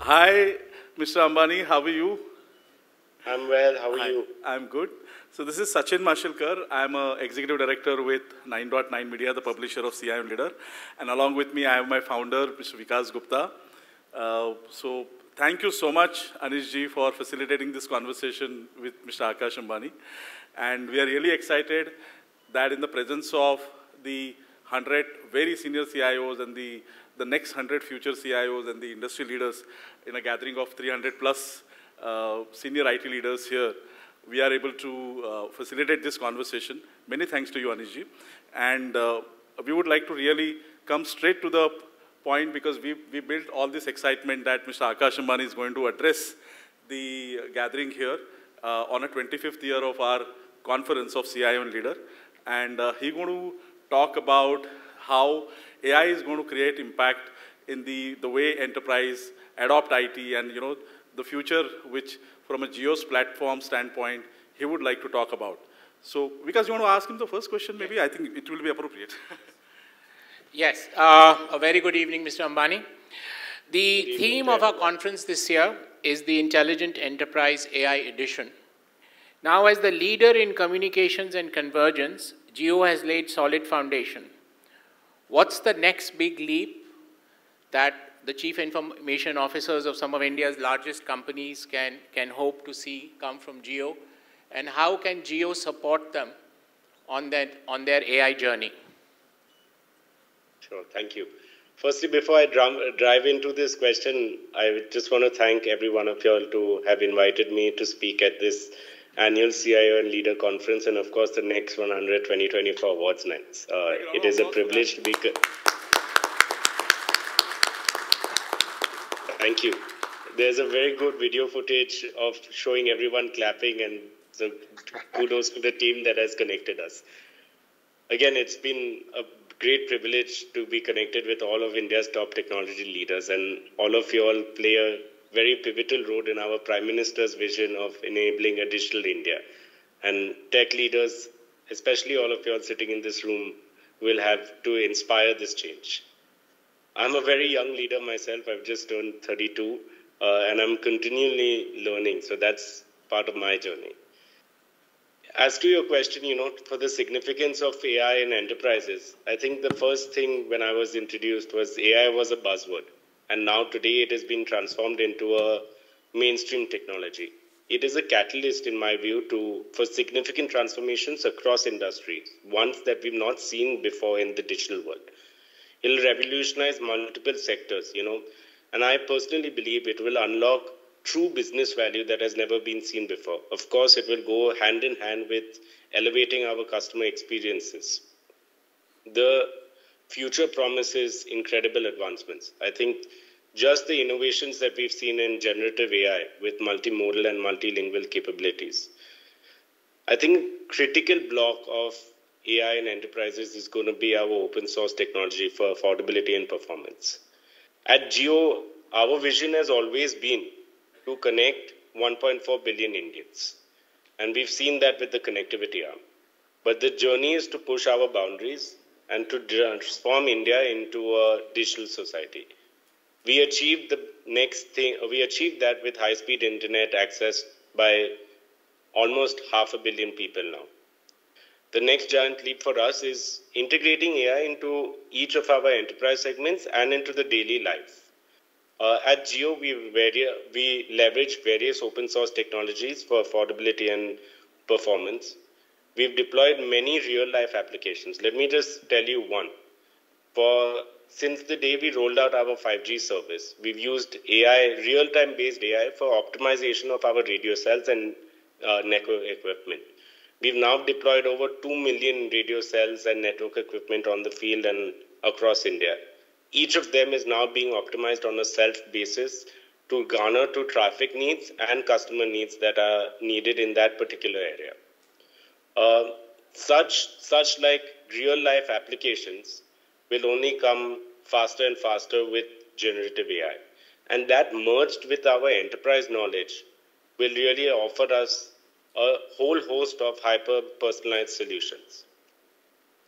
Hi, Mr. Ambani, how are you? I'm well, how are Hi, you? I'm good. So this is Sachin Mashalkar. I'm an executive director with 9.9 Media, the publisher of CIO Leader. And along with me, I have my founder, Mr. Vikas Gupta. So thank you so much, Anish ji, for facilitating this conversation with Mr. Akash Ambani. And we are really excited that in the presence of the 100 very senior CIOs and the next 100 future CIOs and the industry leaders in a gathering of 300 plus senior IT leaders here, we are able to facilitate this conversation. Many thanks to you, Anish ji. And we would like to really come straight to the point because we built all this excitement that Mr. Akash Ambani is going to address the gathering here on a 25th year of our conference of CIO and Leader. And he's going to talk about how AI is going to create impact in the way enterprise adopt IT and, you know, the future which from a Geo's platform standpoint, he would like to talk about. So, Vikas, you want to ask him the first question maybe? I think it will be appropriate. Yes, a very good evening, Mr. Ambani. The theme of our conference this year is the Intelligent Enterprise AI Edition. Now, as the leader in communications and convergence, Geo has laid solid foundation. What's the next big leap that the chief information officers of some of India's largest companies can hope to see come from Geo? And how can Geo support them on their AI journey? Sure, thank you. Firstly, before I drive into this question, I just want to thank every one of you all to have invited me to speak at this annual CIO and Leader Conference, and of course the next 100 2024 awards nights. It is a privilege to be... Thank you. There's a very good video footage of showing everyone clapping, and so kudos to the team that has connected us. Again, it's been a great privilege to be connected with all of India's top technology leaders, and all of you all play a very pivotal role in our Prime Minister's vision of enabling a digital India. And tech leaders, especially all of you all sitting in this room, will have to inspire this change. I'm a very young leader myself. I've just turned 32, and I'm continually learning. So that's part of my journey. As to your question, you know, for the significance of AI in enterprises, I think the first thing when I was introduced was AI was a buzzword. And now today it has been transformed into a mainstream technology. It is a catalyst, in my view, for significant transformations across industries, ones that we've not seen before in the digital world. It'll revolutionize multiple sectors, you know, and I personally believe it will unlock true business value that has never been seen before. Of course, it will go hand in hand with elevating our customer experiences. The future promises incredible advancements. I think just the innovations that we've seen in generative AI with multimodal and multilingual capabilities. I think critical block of AI in enterprises is going to be our open source technology for affordability and performance. At Geo, our vision has always been to connect 1.4 billion Indians. And we've seen that with the connectivity arm. But the journey is to push our boundaries and to transform India into a digital society. We achieved that with high-speed internet access by almost 500 million people now. The next giant leap for us is integrating AI into each of our enterprise segments and into the daily life. At Geo, we leverage various open source technologies for affordability and performance. We've deployed many real-life applications. Let me just tell you one. Since the day we rolled out our 5G service, we've used AI, real-time based AI, for optimization of our radio cells and network equipment. We've now deployed over 2 million radio cells and network equipment on the field and across India. Each of them is now being optimized on a self basis to garner to traffic needs and customer needs that are needed in that particular area. Such like real life applications will only come faster and faster with generative AI. And that merged with our enterprise knowledge will really offer us a whole host of hyper-personalized solutions.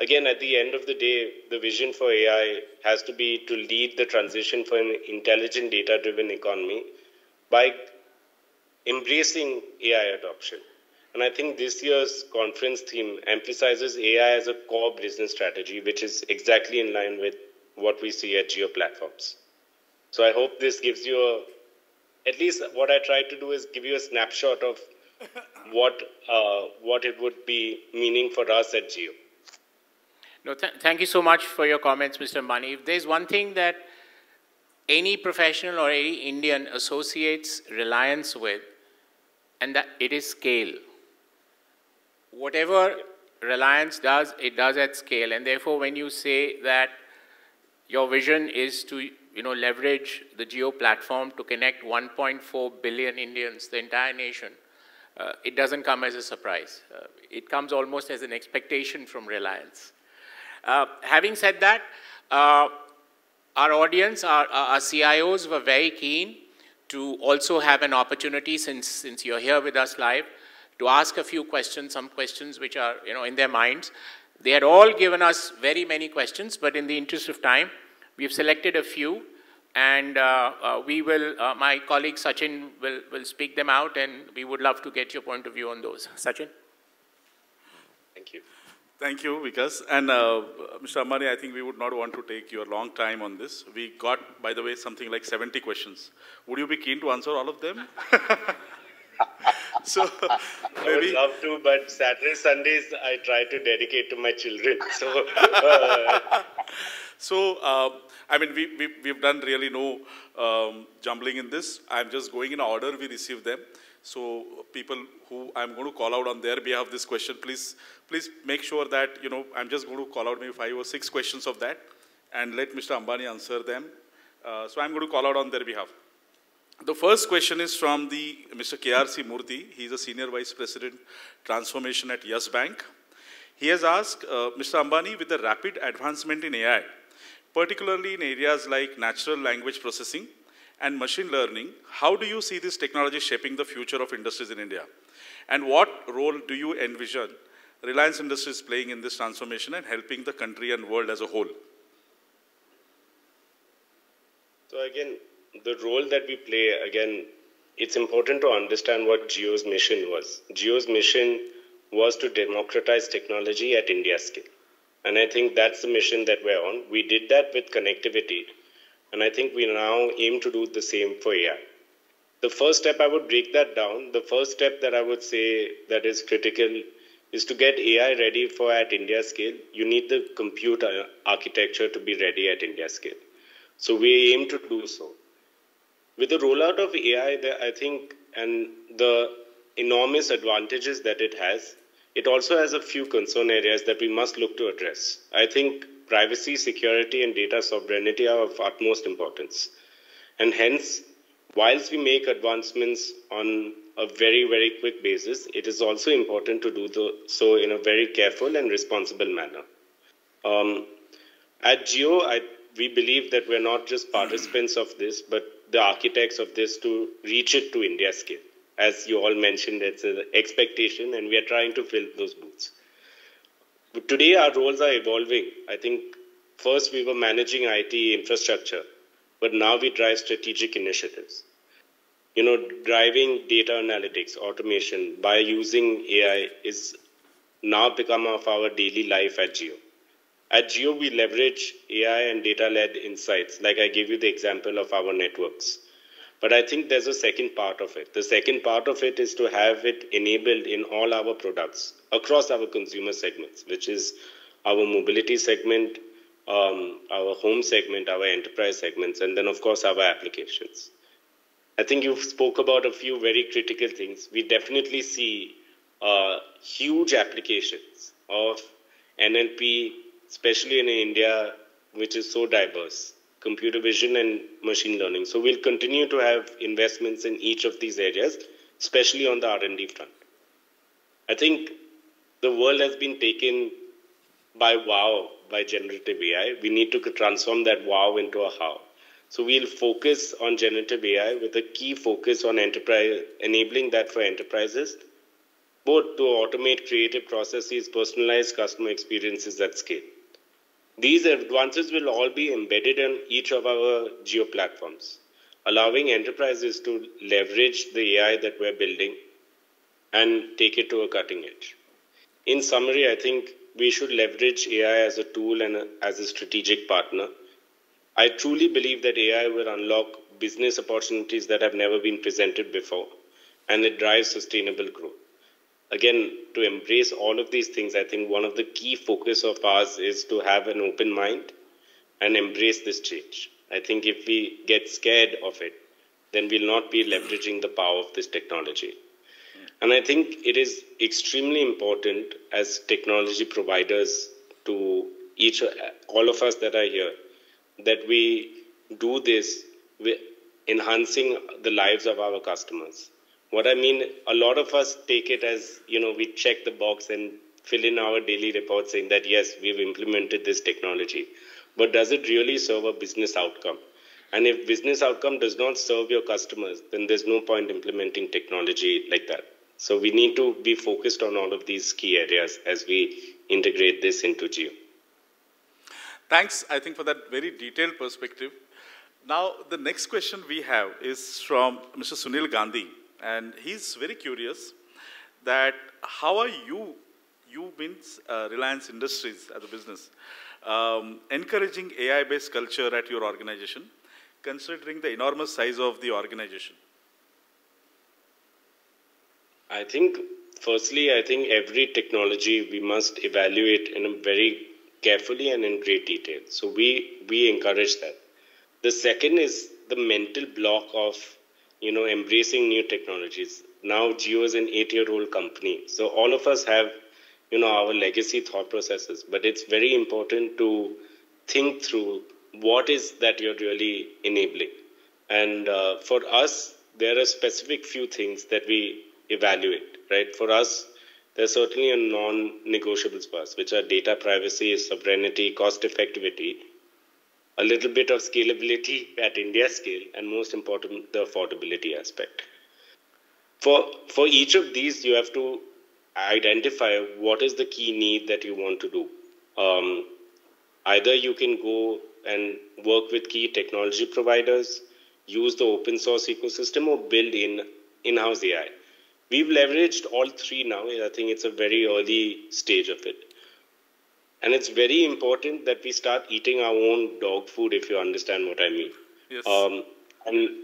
again, at the end of the day, the vision for AI has to be to lead the transition for an intelligent, data-driven economy by embracing AI adoption. And I think this year's conference theme emphasizes AI as a core business strategy, which is exactly in line with what we see at Jio Platforms. So I hope this gives you at least what I tried to do is give you a snapshot of what it would be meaning for us at Jio. No, thank you so much for your comments, Mr. Ambani. If there's one thing that any professional or any Indian associates Reliance with, and that it is scale. Whatever Reliance does, it does at scale. And therefore, when you say that your vision is to leverage the Jio platform to connect 1.4 billion Indians, the entire nation, it doesn't come as a surprise. It comes almost as an expectation from Reliance. Having said that, our audience, our CIOs were very keen to also have an opportunity, since you're here with us live, to ask a few questions, some questions which are in their minds. They had all given us very many questions, but in the interest of time, we've selected a few, and we will, my colleague Sachin will speak them out, and we would love to get your point of view on those. Sachin? Thank you. Thank you, Vikas. And Mr. Ambani, I think we would not want to take your long time on this. We got, by the way, something like 70 questions. Would you be keen to answer all of them? So I would love to, but Saturday, Sundays, I try to dedicate to my children. So, I mean, we've done really no jumbling in this. I'm just going in order we received them. So people who I'm going to call out on their behalf this question, please make sure that, I'm just going to call out maybe 5 or 6 questions of that and let Mr. Ambani answer them. So I'm going to call out on their behalf. The first question is from Mr. KRC Murthy. He's a Senior Vice President Transformation at Yes Bank. He has asked, Mr. Ambani, with the rapid advancement in AI, particularly in areas like natural language processing and machine learning, how do you see this technology shaping the future of industries in India? And what role do you envision Reliance Industries playing in this transformation and helping the country and world as a whole? So again, the role that we play, again, it's important to understand what Jio's mission was. Jio's mission was to democratize technology at India scale. And I think that's the mission that we're on. We did that with connectivity. And I think we now aim to do the same for AI. The first step, I would break that down. The first step that I would say that is critical is to get AI ready for at India scale. You need the compute architecture to be ready at India scale. So we aim to do so. With the rollout of AI, I think, and the enormous advantages that it has, it also has a few concern areas that we must look to address. I think privacy, security, and data sovereignty are of utmost importance. And hence, whilst we make advancements on a very, very quick basis, it is also important to do so in a very careful and responsible manner. At Jio, we believe that we're not just participants of this, but the architects of this to reach it to India scale. As you all mentioned, it's an expectation, and we are trying to fill those boots. But today, our roles are evolving. I think first we were managing IT infrastructure, but now we drive strategic initiatives. Driving data analytics, automation by using AI is now become of our daily life at Jio. At Jio, we leverage AI and data-led insights, like I gave you the example of our networks. But I think there's a second part of it. The second part of it is to have it enabled in all our products across our consumer segments, which is our mobility segment, our home segment, our enterprise segments, and then, of course, our applications. I think you spoke about a few very critical things. We definitely see huge applications of NLP, especially in India, which is so diverse, computer vision and machine learning. So we'll continue to have investments in each of these areas, especially on the R&D front. I think the world has been taken by wow, by generative AI. We need to transform that wow into a how. So we'll focus on generative AI with a key focus on enterprise, enabling that for enterprises, both to automate creative processes, personalize customer experiences at scale. These advances will all be embedded in each of our Jio platforms, allowing enterprises to leverage the AI that we're building and take it to a cutting edge. In summary, I think we should leverage AI as a tool and as a strategic partner. I truly believe that AI will unlock business opportunities that have never been presented before, and it drives sustainable growth. Again, to embrace all of these things, I think one of the key focus of ours is to have an open mind and embrace this change. I think if we get scared of it, then we'll not be leveraging the power of this technology. And I think it is extremely important as technology providers to all of us that are here, that we do this with enhancing the lives of our customers. What I mean, a lot of us take it as, we check the box and fill in our daily report saying that, yes, we've implemented this technology. But does it really serve a business outcome? And if business outcome does not serve your customers, then there's no point implementing technology like that. So we need to be focused on all of these key areas as we integrate this into Jio. Thanks, I think, for that very detailed perspective. Now, the next question we have is from Mr. Sunil Gandhi. And he's very curious that how are you means Reliance Industries as a business, encouraging AI-based culture at your organization, considering the enormous size of the organization? I think, firstly, every technology we must evaluate in a very carefully and in great detail. So we encourage that. The second is the mental block of, embracing new technologies. Now, Jio is an 8-year-old company. So all of us have, our legacy thought processes. But it's very important to think through what is that you're really enabling. And for us, there are specific few things that we evaluate, right? For us, there's certainly a non-negotiables for us, which are data privacy, sovereignty, cost effectivity, a little bit of scalability at India scale, and most important, the affordability aspect. For each of these, you have to identify what is the key need that you want to do. Either you can go and work with key technology providers, use the open source ecosystem, or build in-house AI. We've leveraged all three now. I think it's a very early stage of it. And it's very important that we start eating our own dog food, if you understand what I mean. Yes.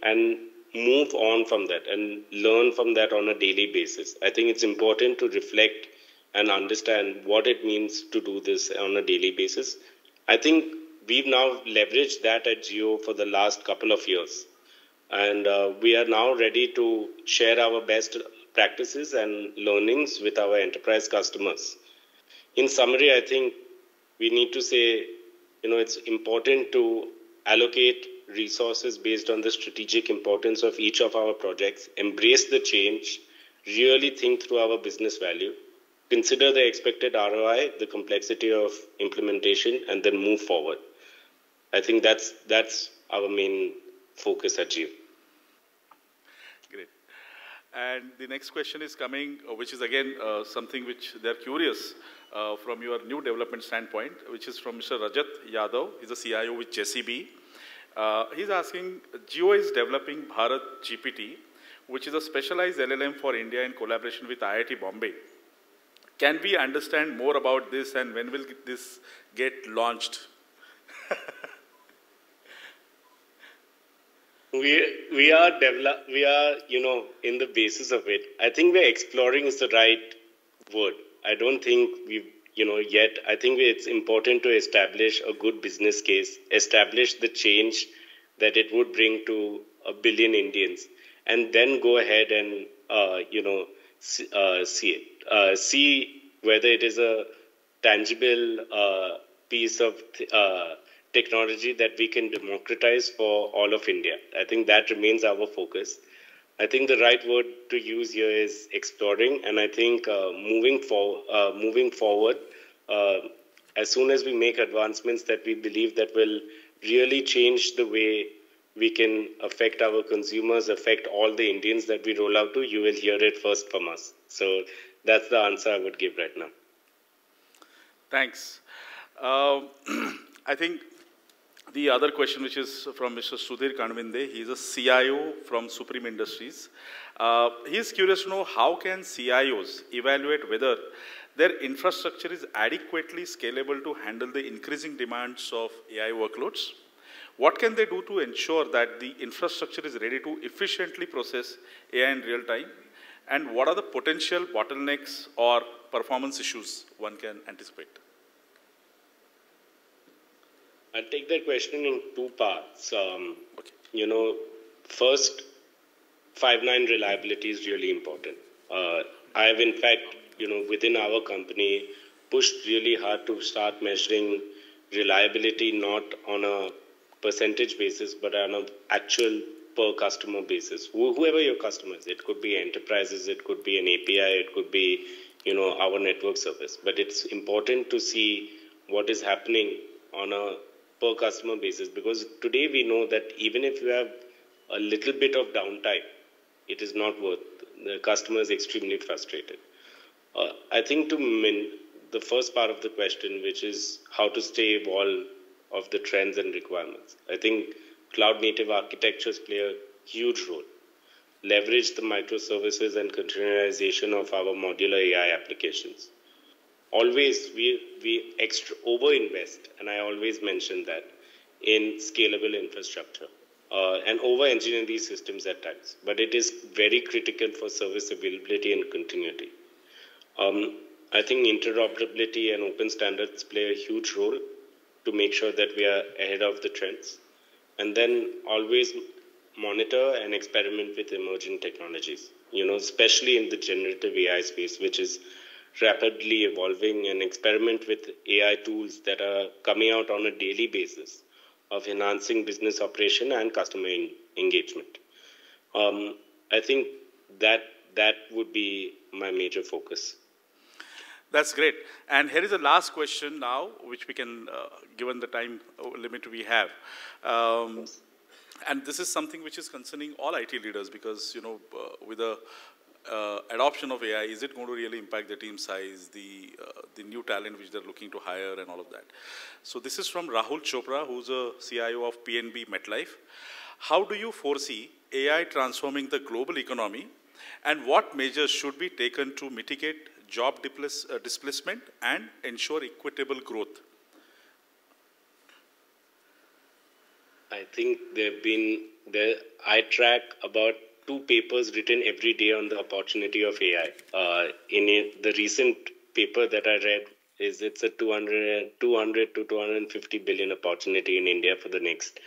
And move on from that and learn from that on a daily basis. I think it's important to reflect and understand what it means to do this on a daily basis. I think we've now leveraged that at Jio for the last couple of years. And we are now ready to share our best practices and learnings with our enterprise customers. In summary, I think we need to say, it's important to allocate resources based on the strategic importance of each of our projects, embrace the change, really think through our business value, consider the expected ROI, the complexity of implementation, and then move forward. I think that's our main focus at Jio. Great. And the next question is coming, which is again something which they're curious from your new development standpoint, which is from Mr. Rajat Yadav. He's a CIO with JCB. He's asking, Jio is developing Bharat GPT, which is a specialized LLM for India in collaboration with IIT Bombay. Can we understand more about this, and when will this get launched? We are in the basis of it. I think we're exploring is the right word. I don't think we've, yet. I think it's important to establish a good business case, establish the change that it would bring to 1 billion Indians, and then go ahead and, see it. See whether it is a tangible piece of technology that we can democratize for all of India. I think that remains our focus. I think the right word to use here is exploring, and I think moving forward, as soon as we make advancements that we believe that will really change the way we can affect our consumers, affect all the Indians that we roll out to, you will hear it first from us. So that's the answer I would give right now. Thanks. I think the other question, which is from Mr. Sudhir Kanvinde, he is a CIO from Supreme Industries. He is curious to know how can CIOs evaluate whether their infrastructure is adequately scalable to handle the increasing demands of AI workloads? What can they do to ensure that the infrastructure is ready to efficiently process AI in real time? And what are the potential bottlenecks or performance issues one can anticipate? I'll take that question in two parts. Okay. First, 5.9 reliability is really important. I have, in fact, within our company, pushed really hard to start measuring reliability not on a percentage basis, but on an actual per customer basis. Whoever your customer is, it could be enterprises, it could be an API, it could be, our network service. But it's important to see what is happening on a per customer basis, because today we know that even if you have a little bit of downtime, it is not worth. The customer is extremely frustrated. I think the first part of the question, which is how to stay evolved of the trends and requirements. I think cloud native architectures play a huge role. Leverage the microservices and containerization of our modular AI applications. Always we over-invest, and I always mention that, in scalable infrastructure and over-engineer these systems at times. But it is very critical for service availability and continuity. I think interoperability and open standards play a huge role to make sure that we are ahead of the trends. And then always monitor and experiment with emerging technologies, especially in the generative AI space, which is rapidly evolving, and experiment with AI tools that are coming out on a daily basis of enhancing business operation and customer engagement. I think that would be my major focus. That's great. And here is the last question now, which we can, given the time limit we have. And this is something which is concerning all IT leaders, because, with the adoption of AI, is it going to really impact the team size, the new talent which they're looking to hire, and all of that? So this is from Rahul Chopra, who's a CIO of PNB MetLife. How do you foresee AI transforming the global economy, and what measures should be taken to mitigate job displacement and ensure equitable growth? I think I track about 2 papers written every day on the opportunity of AI. The recent paper that I read it's a 200 to 250 billion opportunity in India for the next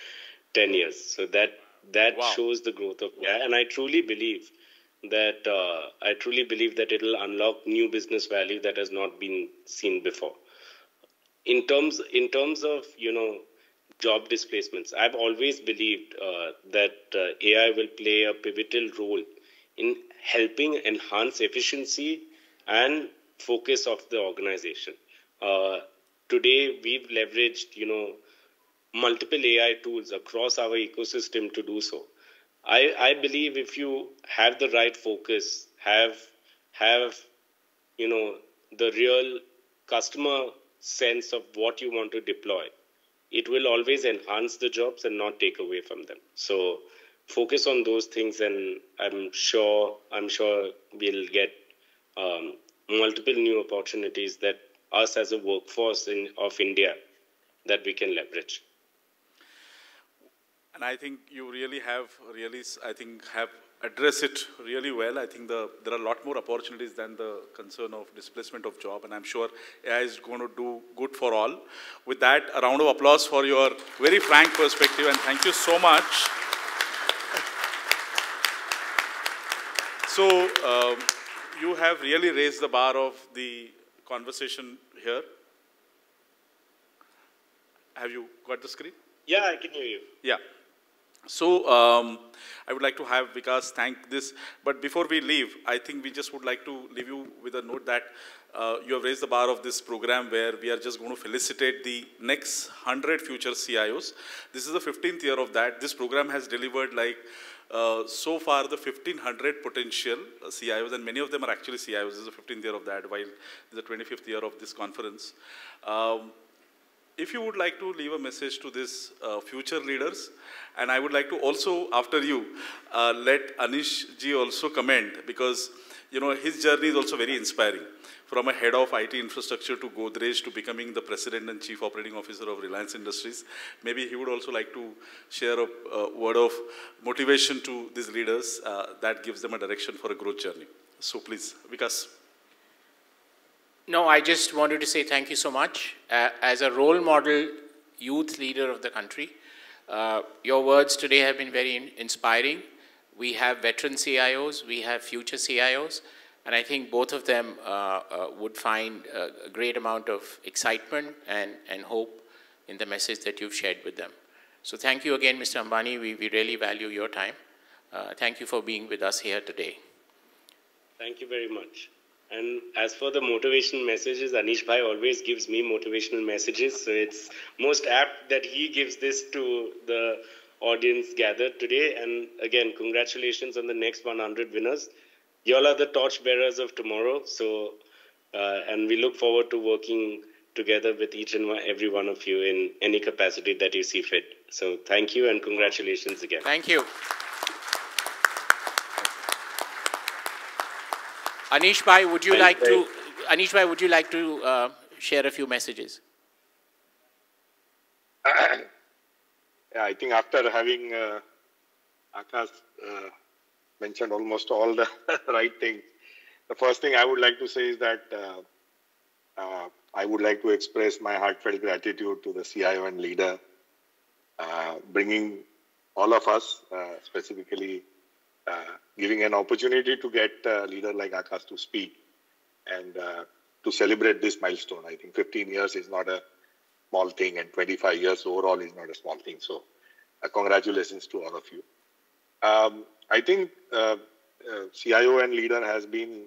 10 years. So that wow, shows the growth of AI. And I truly believe that it'll unlock new business value that has not been seen before. In terms of, job displacements, I've always believed that AI will play a pivotal role in helping enhance efficiency and focus of the organization. Today, we've leveraged, multiple AI tools across our ecosystem to do so. I believe if you have the right focus, have the real customer sense of what you want to deploy, it will always enhance the jobs and not take away from them. So focus on those things, and I'm sure we'll get multiple new opportunities that us as a workforce of India that we can leverage. And I think you really have addressed it really well. I think there are a lot more opportunities than the concern of displacement of job, and I'm sure AI is going to do good for all. With that, a round of applause for your very frank perspective, and thank you so much. So, you have really raised the bar of the conversation here. Have you got the screen? Yeah, I can hear you. Yeah. So, I would like to have Vikas thank this. But before we leave, I think we just would like to leave you with a note that you have raised the bar of this program where we are just going to felicitate the next 100 future CIOs. This is the 15th year of that. This program has delivered like so far the 1,500 potential CIOs, and many of them are actually CIOs. This is the 15th year of that, while this is the 25th year of this conference. If you would like to leave a message to these future leaders, and I would like to also, after you, let Anish ji also comment, because you know his journey is also very inspiring. From a head of IT infrastructure to Godrej to becoming the president and chief operating officer of Reliance Industries. Maybe he would also like to share a word of motivation to these leaders that gives them a direction for a growth journey. So please, Vikas. No, I just wanted to say thank you so much. As a role model youth leader of the country, your words today have been very inspiring. We have veteran CIOs, we have future CIOs, and I think both of them would find a great amount of excitement and hope in the message that you've shared with them. So thank you again, Mr. Ambani. We really value your time. Thank you for being with us here today. Thank you very much. And as for the motivational messages, Anish Bhai always gives me motivational messages. So it's most apt that he gives this to the audience gathered today. And again, congratulations on the next 100 winners. You all are the torch bearers of tomorrow. So, and we look forward to working together with each and every one of you in any capacity that you see fit. So thank you and congratulations again. Thank you. Anish Bhai, would you like to share a few messages? Yeah, I think after having Akash mentioned almost all the right things, the first thing I would like to say is that I would like to express my heartfelt gratitude to the CIO and leader, bringing all of us, specifically giving an opportunity to get a leader like Akash to speak and to celebrate this milestone. I think 15 years is not a small thing, and 25 years overall is not a small thing. So congratulations to all of you. I think CIO and leader has been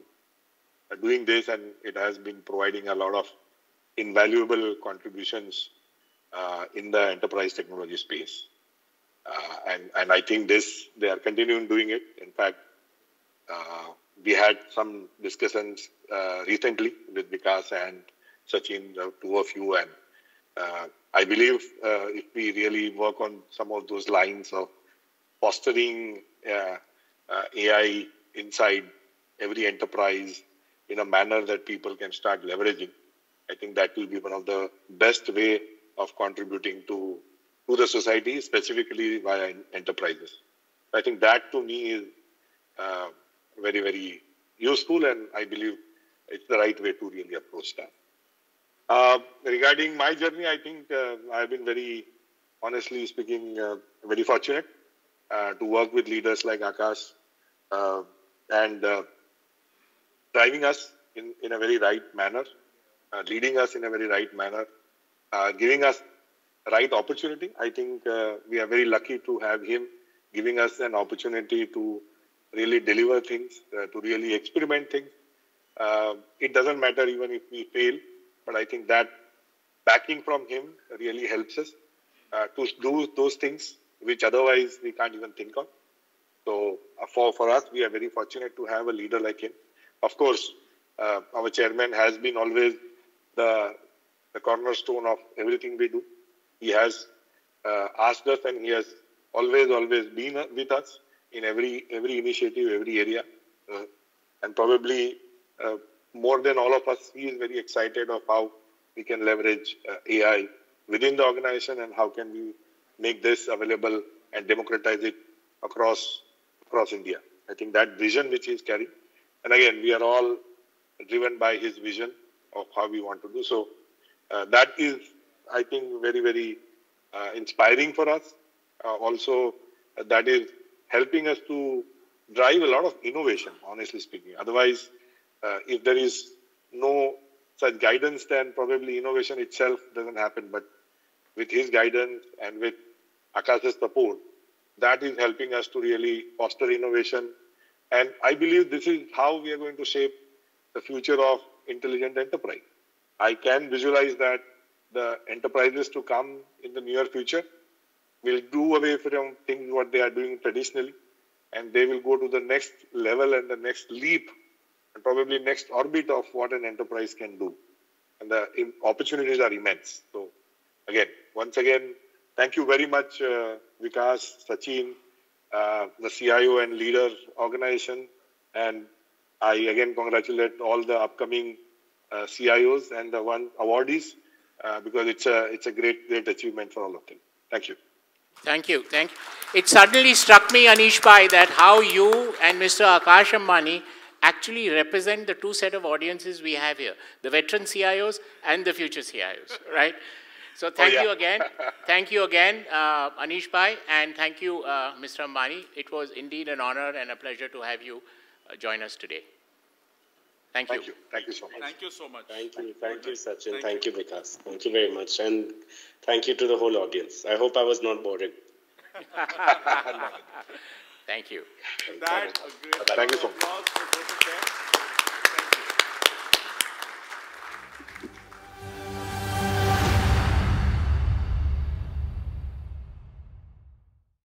doing this, and it has been providing a lot of invaluable contributions in the enterprise technology space. And I think they are continuing doing it. In fact, we had some discussions recently with Vikas and Sachin, the two of you, and I believe if we really work on some of those lines of fostering AI inside every enterprise in a manner that people can start leveraging, I think that will be one of the best way of contributing to the society, specifically via enterprises. I think that to me is very, very useful, and I believe it's the right way to really approach that. Regarding my journey, I think I've been very, honestly speaking, very fortunate to work with leaders like Akash and driving us in a very right manner, leading us in a very right manner, giving us right opportunity. I think we are very lucky to have him giving us an opportunity to really deliver things, to really experiment things. It doesn't matter even if we fail, but I think that backing from him really helps us to do those things which otherwise we can't even think of. So for us, we are very fortunate to have a leader like him. Of course, our chairman has been always the cornerstone of everything we do. He has asked us, and he has always been with us in every initiative, every area. And probably more than all of us, he is very excited of how we can leverage AI within the organization and how can we make this available and democratize it across India. I think that vision which he is carrying, and again, we are all driven by his vision of how we want to do. So that is, I think, very, very inspiring for us. Also, that is helping us to drive a lot of innovation, honestly speaking. Otherwise, if there is no such guidance, then probably innovation itself doesn't happen. But with his guidance and with Akash's support, that is helping us to really foster innovation. And I believe this is how we are going to shape the future of intelligent enterprise. I can visualize that the enterprises to come in the near future will do away from things what they are doing traditionally, and they will go to the next level and the next leap and probably next orbit of what an enterprise can do. And the opportunities are immense. So again, once again, thank you very much, Vikas, Sachin, the CIO and leader organization. And I again congratulate all the upcoming CIOs and the one awardees because it's a great achievement for all of them. Thank you. Thank you. Thank you. It suddenly struck me, Anish Bhai, that how you and Mr. Akash Ambani actually represent the two set of audiences we have here, the veteran CIOs and the future CIOs, right? So thank you again. Thank you again, Anish Bhai, and thank you, Mr. Ambani. It was indeed an honor and a pleasure to have you join us today. Thank you. Thank you so much. Thank you so much. Thank you, Sachin. Thank you, Vikas. Thank you very much. And thank you to the whole audience. I hope I was not boring. Thank you. That, a great Thank you so much. applause for both of them.